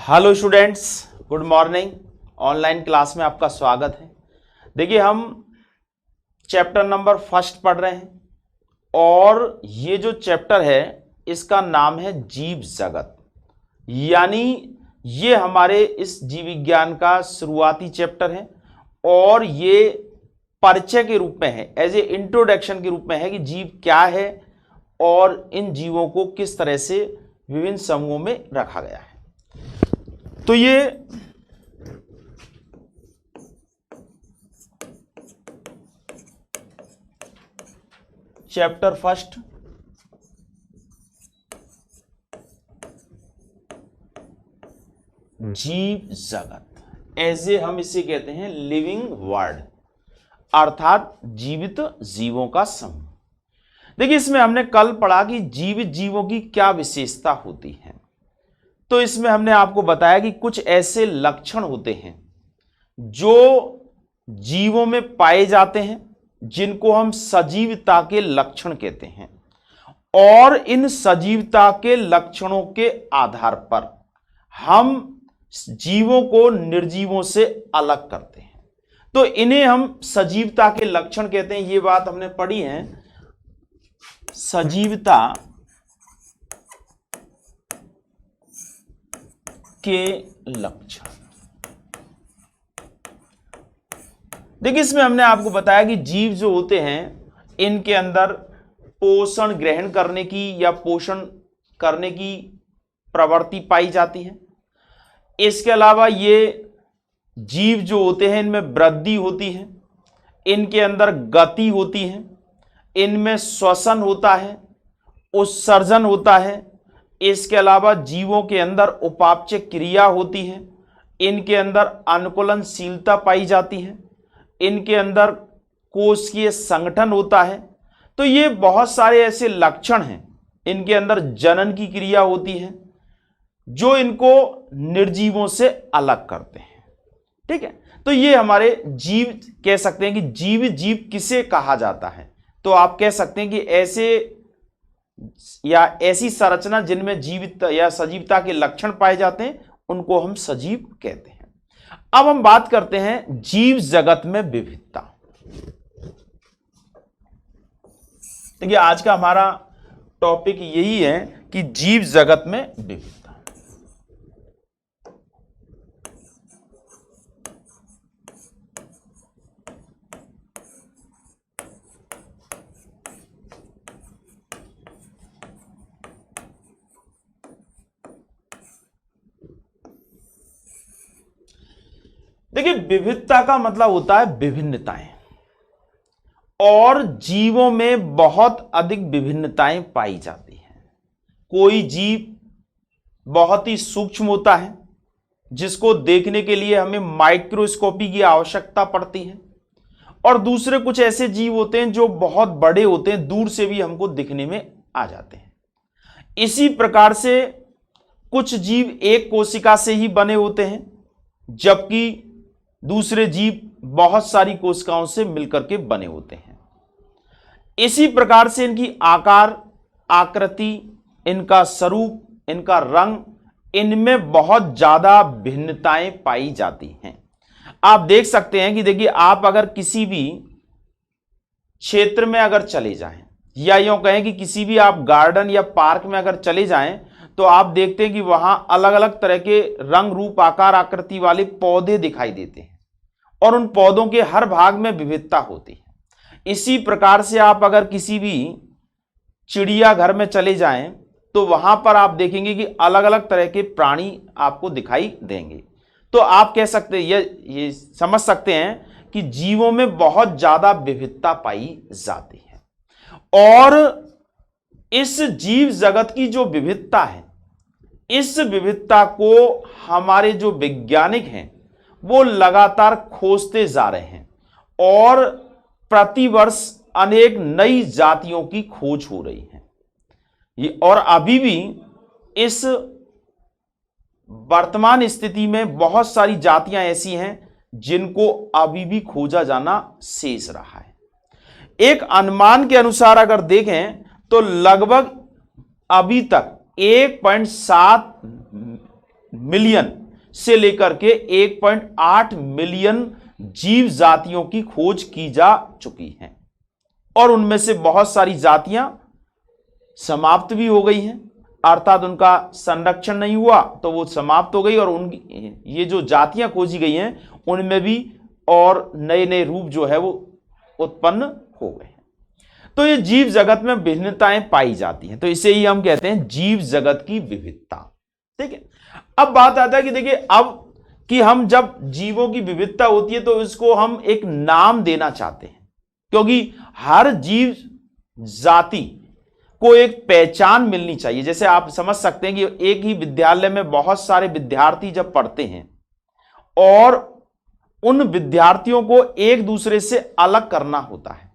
Hello students, good morning. Online class में आपका स्वागत है। देखिए, हम चैप्टर नंबर फर्स्ट पढ़ रहे हैं और ये जो चैप्टर है इसका नाम है जीव जगत। यानी ये हमारे इस जीव विज्ञान का शुरुआती चैप्टर है और ये परिचय के रूप में है, एज ए इंट्रोडक्शन के रूप में है कि जीव क्या है और इन जीवों को किस तरह से विभिन्न समूहों में रखा गया है। तो ये चैप्टर फर्स्ट जीव जगत, एज ए हम इसे कहते हैं लिविंग वर्ल्ड, अर्थात जीवित जीवों का समूह। देखिए, इसमें हमने कल पढ़ा कि जीवित जीवों की क्या विशेषता होती है। तो इसमें हमने आपको बताया कि कुछ ऐसे लक्षण होते हैं जो जीवों में पाए जाते हैं जिनको हम सजीवता के लक्षण कहते हैं, और इन सजीवता के लक्षणों के आधार पर हम जीवों को निर्जीवों से अलग करते हैं। तो इन्हें हम सजीवता के लक्षण कहते हैं। ये बात हमने पढ़ी है, सजीवता के लक्षण। देखिए, इसमें हमने आपको बताया कि जीव जो होते हैं इनके अंदर पोषण ग्रहण करने की या पोषण करने की प्रवृत्ति पाई जाती है। इसके अलावा ये जीव जो होते हैं इनमें वृद्धि होती है, इनके अंदर गति होती है, इनमें श्वसन होता है, उत्सर्जन होता है। इसके अलावा जीवों के अंदर उपापचय क्रिया होती है, इनके अंदर अनुकूलनशीलता पाई जाती है, इनके अंदर कोशिकीय संगठन होता है। तो ये बहुत सारे ऐसे लक्षण हैं। इनके अंदर जनन की क्रिया होती है जो इनको निर्जीवों से अलग करते हैं। ठीक है, तो ये हमारे जीव कह सकते हैं कि जीवित जीव किसे कहा जाता है। तो आप कह सकते हैं कि ऐसे या ऐसी संरचना जिनमें जीवित या सजीवता के लक्षण पाए जाते हैं उनको हम सजीव कहते हैं। अब हम बात करते हैं जीव जगत में विविधता। देखिए, आज का हमारा टॉपिक यही है कि जीव जगत में विविधता। देखिए, विविधता का मतलब होता है विभिन्नताएं, और जीवों में बहुत अधिक विभिन्नताएं पाई जाती हैं। कोई जीव बहुत ही सूक्ष्म होता है जिसको देखने के लिए हमें माइक्रोस्कोपी की आवश्यकता पड़ती है, और दूसरे कुछ ऐसे जीव होते हैं जो बहुत बड़े होते हैं, दूर से भी हमको दिखने में आ जाते हैं। इसी प्रकार से कुछ जीव एक कोशिका से ही बने होते हैं, जबकि दूसरे जीव बहुत सारी कोशिकाओं से मिलकर के बने होते हैं। इसी प्रकार से इनकी आकार, आकृति, इनका स्वरूप, इनका रंग, इनमें बहुत ज्यादा भिन्नताएं पाई जाती हैं। आप देख सकते हैं कि देखिए, आप अगर किसी भी क्षेत्र में अगर चले जाएं, या यूं कहें कि किसी भी आप गार्डन या पार्क में अगर चले जाएं, तो आप देखते हैं कि वहां अलग अलग तरह के रंग, रूप, आकार, आकृति वाले पौधे दिखाई देते हैं, और उन पौधों के हर भाग में विविधता होती है। इसी प्रकार से आप अगर किसी भी चिड़ियाघर में चले जाएं तो वहां पर आप देखेंगे कि अलग अलग तरह के प्राणी आपको दिखाई देंगे। तो आप कह सकते हैं, ये समझ सकते हैं कि जीवों में बहुत ज्यादा विविधता पाई जाती है। और इस जीव जगत की जो विविधता है, इस विविधता को हमारे जो वैज्ञानिक हैं वो लगातार खोजते जा रहे हैं, और प्रतिवर्ष अनेक नई जातियों की खोज हो रही है। ये और अभी भी इस वर्तमान स्थिति में बहुत सारी जातियां ऐसी हैं जिनको अभी भी खोजा जाना शेष रहा है। एक अनुमान के अनुसार अगर देखें तो लगभग अभी तक 1.7 मिलियन से लेकर के 1.8 मिलियन जीव जातियों की खोज की जा चुकी है और उनमें से बहुत सारी जातियां समाप्त भी हो गई हैं, अर्थात उनका संरक्षण नहीं हुआ तो वो समाप्त हो गई और उनकी ये जो जातियां खोजी गई हैं उनमें भी और नए नए रूप जो है वो उत्पन्न हो गए हैं। तो ये जीव जगत में भिन्नताएं पाई जाती हैं, तो इसे ही हम कहते हैं जीव जगत की विविधता। ठीक है, अब बात आता है कि देखिए, अब कि हम जब जीवों की विविधता होती है तो इसको हम एक नाम देना चाहते हैं, क्योंकि हर जीव जाति को एक पहचान मिलनी चाहिए। जैसे आप समझ सकते हैं कि एक ही विद्यालय में बहुत सारे विद्यार्थी जब पढ़ते हैं और उन विद्यार्थियों को एक दूसरे से अलग करना होता है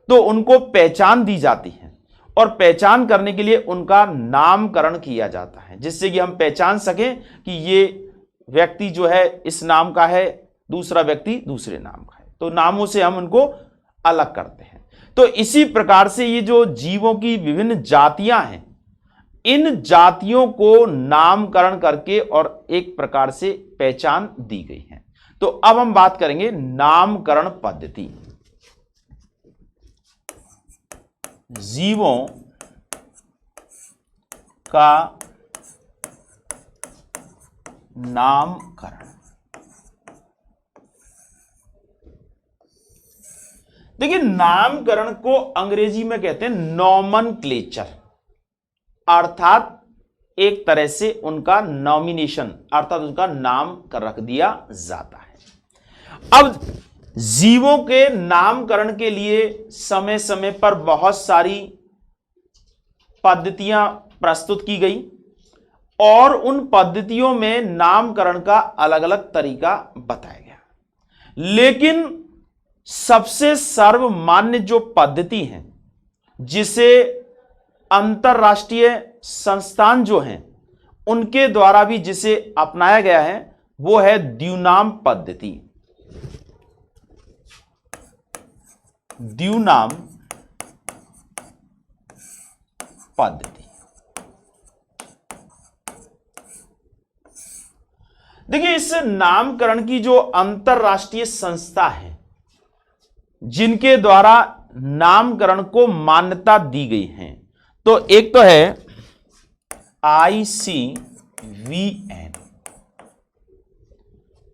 तो उनको पहचान दी जाती है और पहचान करने के लिए उनका नामकरण किया जाता है, जिससे कि हम पहचान सकें कि ये व्यक्ति जो है इस नाम का है, दूसरा व्यक्ति दूसरे नाम का है, तो नामों से हम उनको अलग करते हैं। तो इसी प्रकार से ये जो जीवों की विभिन्न जातियां हैं, इन जातियों को नामकरण करके और एक प्रकार से पहचान दी गई है। तो अब हम बात करेंगे नामकरण पद्धति। जीवों का नामकरण। देखिए, नामकरण को अंग्रेजी में कहते हैं नॉमनक्लेचर, अर्थात एक तरह से उनका नॉमिनेशन, अर्थात उनका नाम कर रख दिया जाता है। अब जीवों के नामकरण के लिए समय समय पर बहुत सारी पद्धतियां प्रस्तुत की गई और उन पद्धतियों में नामकरण का अलग अलग तरीका बताया गया, लेकिन सबसे सर्वमान्य जो पद्धति है जिसे अंतरराष्ट्रीय संस्थान जो हैं उनके द्वारा भी जिसे अपनाया गया है वो है द्विनाम पद्धति। द्विनाम पद्धति। देखिए, इस नामकरण की जो अंतरराष्ट्रीय संस्था है जिनके द्वारा नामकरण को मान्यता दी गई है, तो एक तो है ICVN।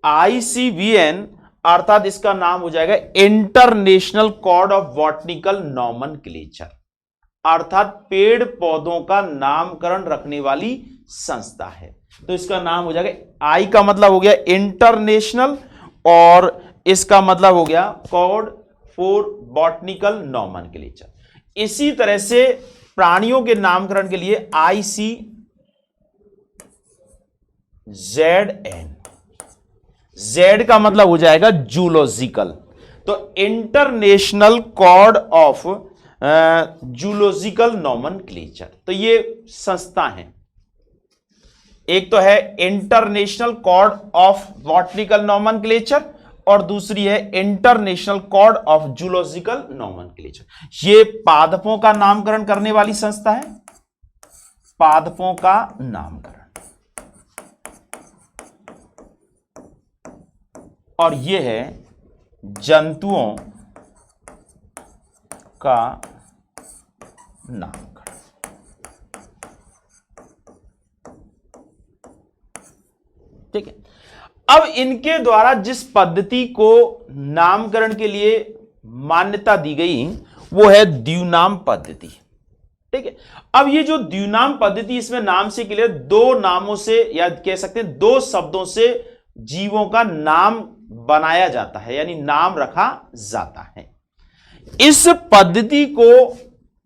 ICVN अर्थात इसका नाम हो जाएगा international code of botanical nomenclature, अर्थात पेड़ पौधों का नामकरण रखने वाली संस्था है। तो इसका नाम हो जाएगा, आई का मतलब हो गया इंटरनेशनल और इसका मतलब हो गया कोड फॉर बॉटनिकल नॉमेनक्लेचर। इसी तरह से प्राणियों के नामकरण के लिए ICZN, जेड का मतलब हो जाएगा जूलॉजिकल। तो international code of zoological nomenclature, तो ये संस्था है। एक तो है international code of botanical nomenclature और दूसरी है international code of zoological nomenclature. ये पादपों का नामकरण करने वाली संस्था है, पादपों का नामकरण, और ये है जंतुओं का नामकरण। ठीक है, अब इनके द्वारा जिस पद्धति को नामकरण के लिए मान्यता दी गई वो है द्विनाम पद्धति। ठीक है, अब ये जो द्विनाम पद्धति, इसमें नाम से क्लियर, दो नामों से या कह सकते हैं दो शब्दों से जीवों का नाम बनाया जाता है, यानी नाम रखा जाता है। इस पद्धति को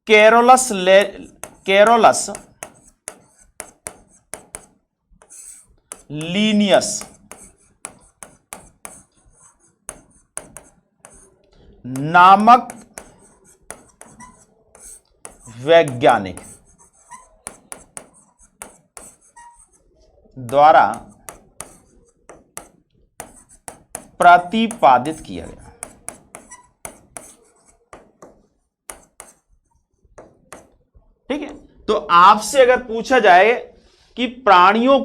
कैरोलस लीनियस नामक वैज्ञानिक द्वारा प्रतिपादित किया गया। ठीक है, तो आपसे अगर पूछा जाए कि प्राणियों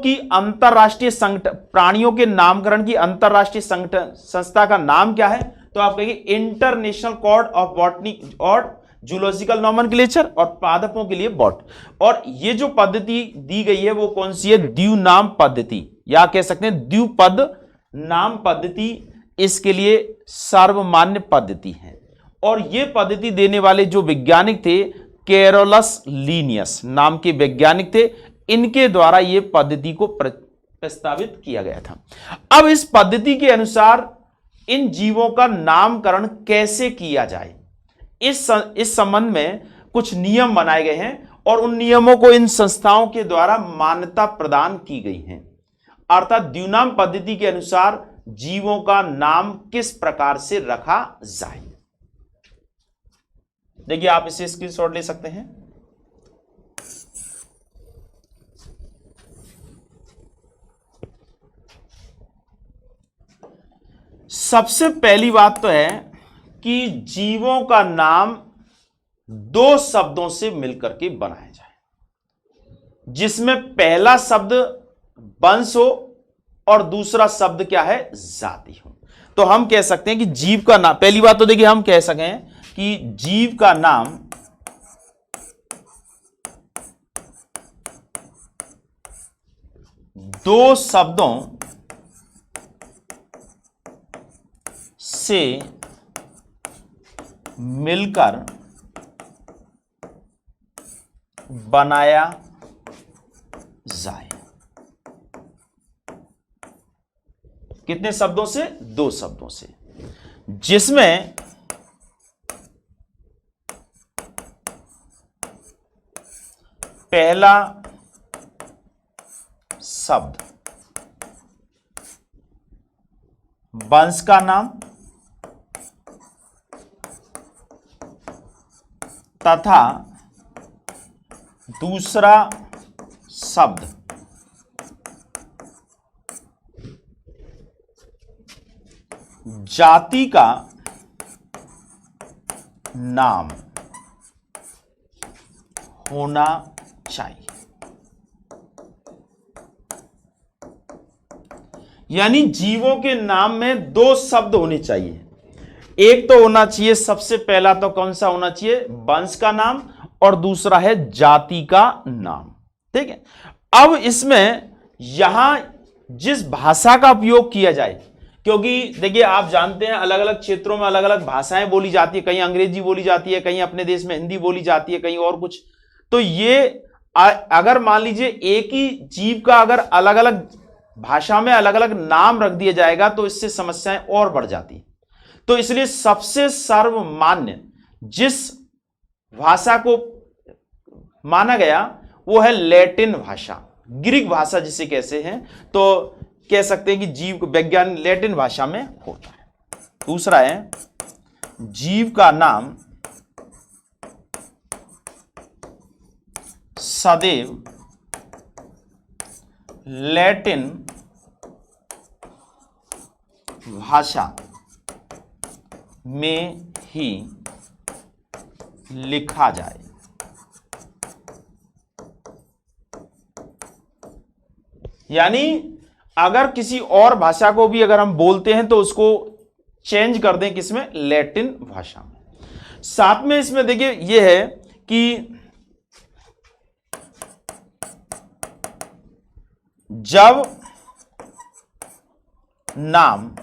के नामकरण की अंतरराष्ट्रीय संस्था का नाम क्या है, तो आप कहेंगे इंटरनेशनल कोड ऑफ बॉटनी और जूलॉजिकल नॉमेनक्लेचर, और पादपों के लिए बॉट। और ये जो पद्धति दी गई है वो कौन सी है, द्विनाम पद्धति, या कह सकते हैं द्विपद नाम पद्धति, इसके लिए सर्वमान्य पद्धति है। और ये पद्धति देने वाले जो वैज्ञानिक थे कैरोलस लीनियस नाम के वैज्ञानिक थे, इनके द्वारा यह पद्धति को प्रस्तावित किया गया था। अब इस पद्धति के अनुसार इन जीवों का नामकरण कैसे किया जाए, इस संबंध में कुछ नियम बनाए गए हैं और उन नियमों को इन संस्थाओं के द्वारा मान्यता प्रदान की गई है। अर्थात द्विनाम पद्धति के अनुसार जीवों का नाम किस प्रकार से रखा जाए। देखिए आप इसे स्क्रीनशॉट ले सकते हैं। सबसे पहली बात तो है कि जीवों का नाम दो शब्दों से मिलकर के बनाया जाए, जिसमें पहला शब्द वंश हो और दूसरा शब्द क्या है, जाति हो। तो हम कह सकते हैं कि जीव का नाम, पहली बात तो देखिए हम कह सकें कि जीव का नाम दो शब्दों से मिलकर बनाया जाए। कितने शब्दों से, दो शब्दों से, जिसमें पहला शब्द वंश का नाम तथा दूसरा शब्द जाति का नाम होना चाहिए। यानी जीवों के नाम में दो शब्द होने चाहिए। एक तो होना चाहिए, सबसे पहला तो कौन सा होना चाहिए, वंश का नाम, और दूसरा है जाति का नाम। ठीक है। अब इसमें यहां जिस भाषा का उपयोग किया जाए, क्योंकि देखिए आप जानते हैं अलग अलग क्षेत्रों में अलग अलग भाषाएं बोली जाती है, कहीं अंग्रेजी बोली जाती है, कहीं अपने देश में हिंदी बोली जाती है, कहीं और कुछ। तो ये अगर मान लीजिए एक ही जीव का अगर अलग अलग भाषा में अलग अलग नाम रख दिया जाएगा तो इससे समस्याएं और बढ़ जाती। तो इसलिए सबसे सर्वमान्य जिस भाषा को माना गया वो है लैटिन भाषा, ग्रीक भाषा जिसे कैसे हैं, तो कह सकते हैं कि जीव को विज्ञान लैटिन भाषा में होता है। दूसरा है जीव का नाम सदैव लैटिन भाषा में ही लिखा जाए। यानी अगर किसी और भाषा को भी अगर हम बोलते हैं तो उसको चेंज कर दें, किसमें, लैटिन भाषा में। साथ में इसमें देखिए यह है कि जब नाम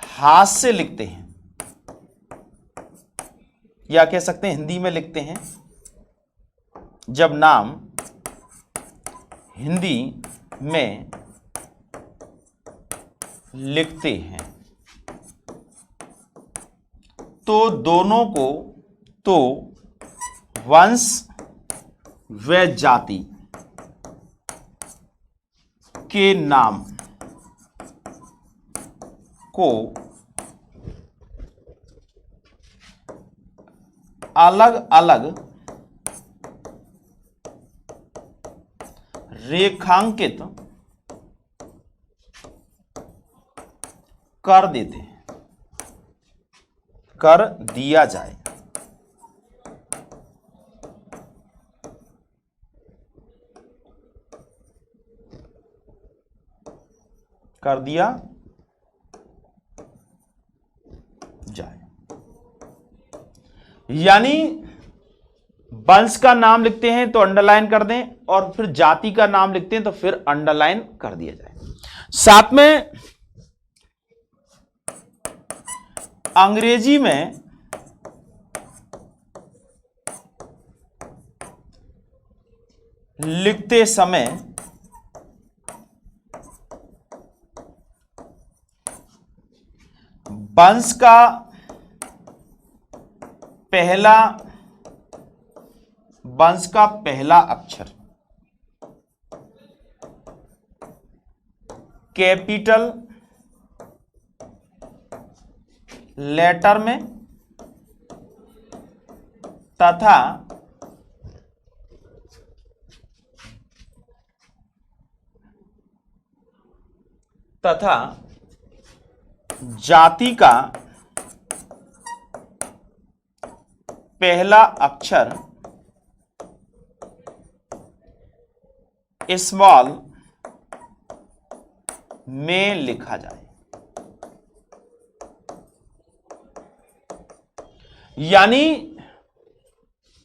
हाथ से लिखते हैं या कह सकते हैं हिंदी में लिखते हैं, जब नाम हिंदी में लिखते हैं तो दोनों को, तो वंश व जाति के नाम को अलग अलग रेखांकित कर देते हैं, कर दिया जाए। कर दिया जाए। यानी वंश का नाम लिखते हैं तो अंडरलाइन कर दें, और फिर जाति का नाम लिखते हैं तो फिर अंडरलाइन कर दिया जाए। साथ में अंग्रेजी में लिखते समय वंश का पहला अक्षर कैपिटल लेटर में तथा जाति का पहला अक्षर स्मॉल में लिखा जाए। यानी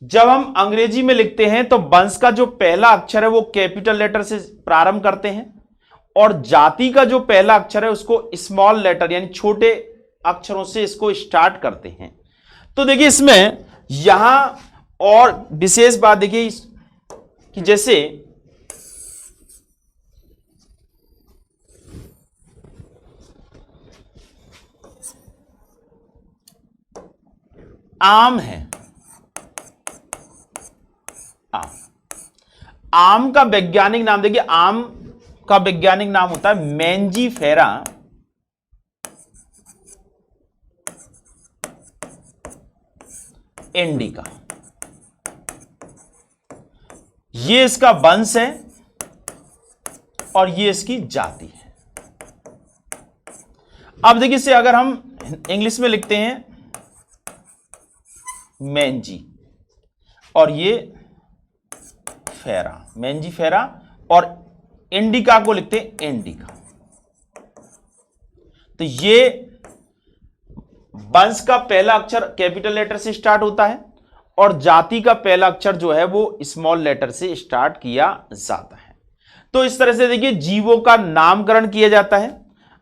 जब हम अंग्रेजी में लिखते हैं तो वंश का जो पहला अक्षर है वो कैपिटल लेटर से प्रारंभ करते हैं, और जाति का जो पहला अक्षर है उसको स्मॉल लेटर यानी छोटे अक्षरों से इसको स्टार्ट करते हैं। तो देखिए इसमें यहां और विशेष बात देखिए कि जैसे आम है, आम का वैज्ञानिक नाम देखिए, आम का वैज्ञानिक नाम होता है मैंजीफेरा इंडिका। ये इसका वंश है और ये इसकी जाति है। अब देखिए इसे अगर हम इंग्लिश में लिखते हैं मैंजी, और ये फेरा, मैंजीफेरा, और इंडिका को लिखते हैं इंडिका। तो ये वंश का पहला अक्षर कैपिटल लेटर से स्टार्ट होता है और जाति का पहला अक्षर जो है वो स्मॉल लेटर से स्टार्ट किया जाता है। तो इस तरह से देखिए जीवों का नामकरण किया जाता है,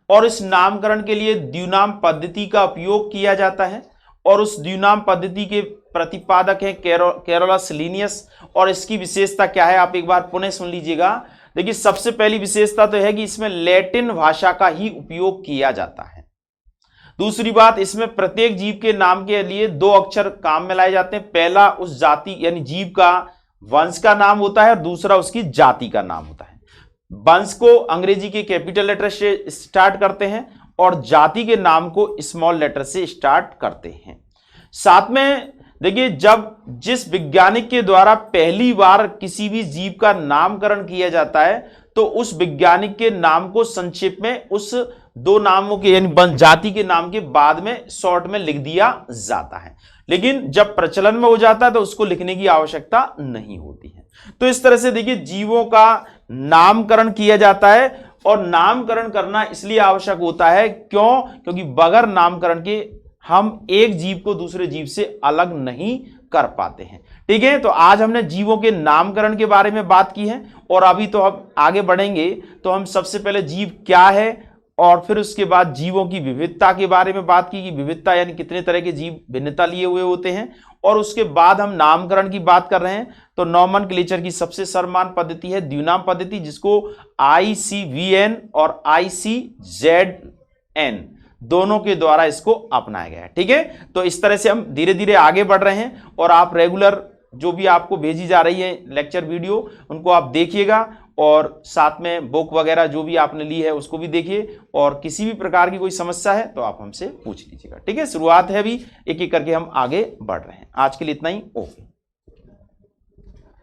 और इस नामकरण के लिए द्विनाम पद्धति का उपयोग किया जाता है, और उस द्विनाम पद्धति के प्रतिपादक हैं कैरोलस लिनियस। और इसकी विशेषता क्या है आप एक बार पुनः सुन लीजिएगा। देखिए सबसे पहली विशेषता तो है कि इसमें लैटिन भाषा का ही उपयोग किया जाता है। दूसरी बात, इसमें प्रत्येक जीव के नाम के लिए दो अक्षर काम में लाए जाते हैं। पहला उस जाति यानी जीव का वंश का नाम होता है और दूसरा उसकी जाति का नाम होता है। वंश को अंग्रेजी के कैपिटल लेटर से स्टार्ट करते हैं और जाति के नाम को स्मॉल लेटर से स्टार्ट करते हैं। साथ में देखिए जब जिस वैज्ञानिक के द्वारा पहली बार किसी भी जीव का नामकरण किया जाता है तो उस वैज्ञानिक के नाम को संक्षेप में उस दो नामों के यानी जाति के नाम के बाद में शॉर्ट में लिख दिया जाता है, लेकिन जब प्रचलन में हो जाता है तो उसको लिखने की आवश्यकता नहीं होती है। तो इस तरह से देखिए जीवों का नामकरण किया जाता है, और नामकरण करना इसलिए आवश्यक होता है क्योंकि बगैर नामकरण के हम एक जीव को दूसरे जीव से अलग नहीं कर पाते हैं। ठीक है, तो आज हमने जीवों के नामकरण के बारे में बात की है, और अभी तो हम आगे बढ़ेंगे तो हम सबसे पहले जीव क्या है और फिर उसके बाद जीवों की विविधता के बारे में बात की कि विविधता यानी कितने तरह के जीव भिन्नता लिए हुए होते हैं, और उसके बाद हम नामकरण की बात कर रहे हैं। तो नॉमेनक्लेचर की सबसे सर्वमान्य पद्धति है द्विनाम पद्धति, जिसको ICVN और ICZN दोनों के द्वारा इसको अपनाया गया है। ठीक है, तो इस तरह से हम धीरे धीरे आगे बढ़ रहे हैं, और आप रेगुलर जो भी आपको भेजी जा रही है लेक्चर वीडियो उनको आप देखिएगा, और साथ में बुक वगैरह जो भी आपने ली है उसको भी देखिए, और किसी भी प्रकार की कोई समस्या है तो आप हमसे पूछ लीजिएगा। ठीक है, शुरुआत है, अभी एक एक करके हम आगे बढ़ रहे हैं। आज के लिए इतना ही, ओके।